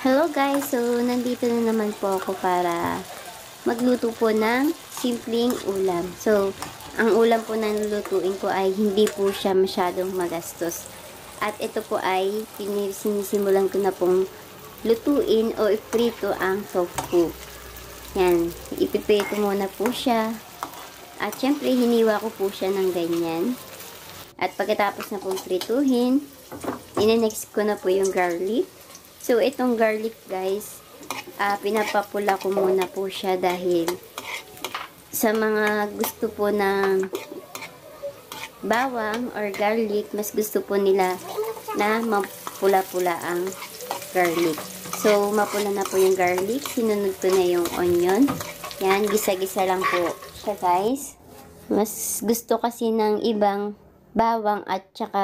Hello guys! So, nandito na naman po ako para magluto po ng simpleng ulam. So, ang ulam po na lulutuin ko ay hindi po siya masyadong magastos. At ito po ay sinisimulan ko na pong lutuin o iprito ang tofu. Yan. Ipiprito muna po siya. At syempre, hiniwa ko po siya ng ganyan. At pagkatapos na pong prituhin, inenext ko na po yung garlic. So, itong garlic guys, pinapapula ko muna po siya dahil sa mga gusto po ng bawang or garlic, mas gusto po nila na mapula-pula ang garlic. So, mapula na po yung garlic. Sinunod ko na yung onion. Yan, gisa-gisa lang po siya guys. Mas gusto kasi ng ibang bawang at saka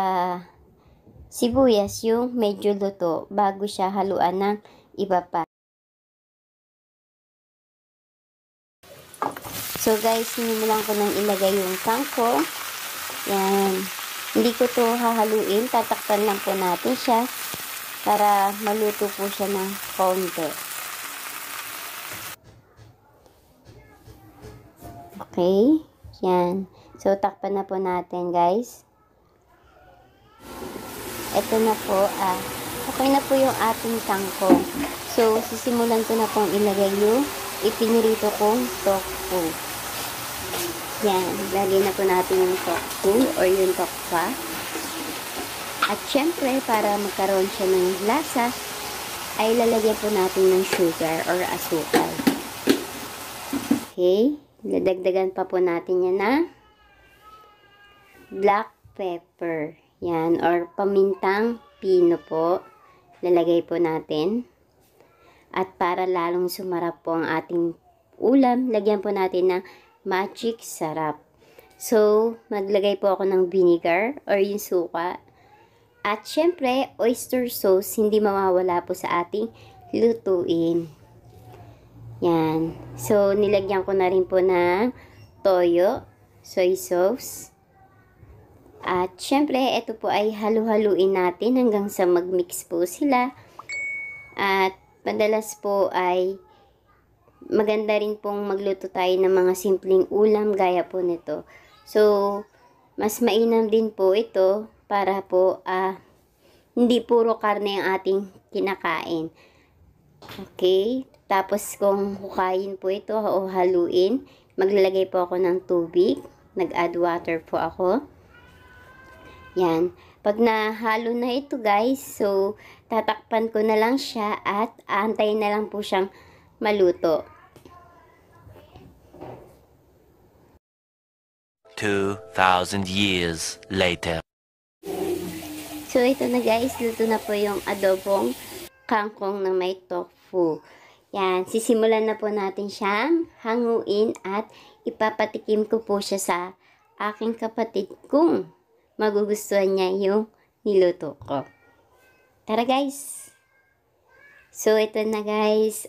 sibuyas yung medyo luto bago siya haluan ng iba pa. So guys, sinimulan ko nang ilagay yung kangkong. Yan. Hindi ko to hahaluin. Tatakpan lang po natin siya para maluto po siya ng konti. Okay. Yan. So, takpan na po natin guys. Ito na po, okay na po yung ating kangkong. So, sisimulan ko na pong ilagay yung ipinirito kong tofu. Yan, lagay na po natin yung tofu or yung tokwa. At syempre, para magkaroon siya ng lasa, ay lalagyan po natin ng sugar or asukal. Okay, dadagdagan pa po natin yan na black pepper. Yan, or pamintang pino po. Lalagay po natin. At para lalong sumarap po ang ating ulam, lagyan po natin ng magic sarap. So, maglagay po ako ng vinegar or yung suka. At syempre, oyster sauce, hindi mawawala po sa ating lutuin. Yan. So, nilagyan ko na rin po ng toyo, soy sauce. At syempre, ito po ay halu-haluin natin hanggang sa mag-mix po sila. At madalas po ay maganda rin pong magluto tayo ng mga simpleng ulam gaya po nito. So, mas mainam din po ito para po hindi puro karne ang ating kinakain. Okay? Tapos kung hukayin po ito o haluin, maglalagay po ako ng tubig. Nag-add water po ako. Yan. Pag nahalo na ito guys, so tatakpan ko na lang siya at aantayin na lang po siyang maluto. 2,000 years later. So ito na guys, luto na po yung adobong kangkong na may tofu. Yan, sisimulan na po natin siyang hanguin at ipapatikim ko po siya sa aking kapatid kung magugustuhan niya yung niluto ko. Tara guys! So, ito na guys.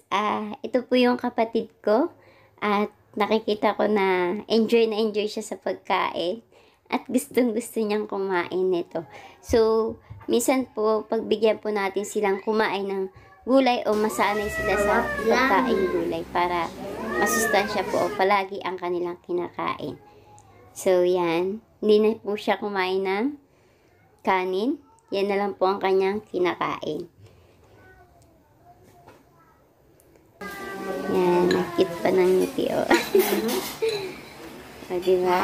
Ito po yung kapatid ko. At nakikita ko na enjoy siya sa pagkain. At gustong gusto niyang kumain nito. So, minsan po, pagbigyan po natin silang kumain ng gulay o masanay sila sa pagkain gulay para masustansya po o palagi ang kanilang kinakain. So, yan. Hindi na po siya kumain ng kanin. Yan na lang po ang kanyang kinakain. Yan. Nakit pa ng ngiti, o. O, diba?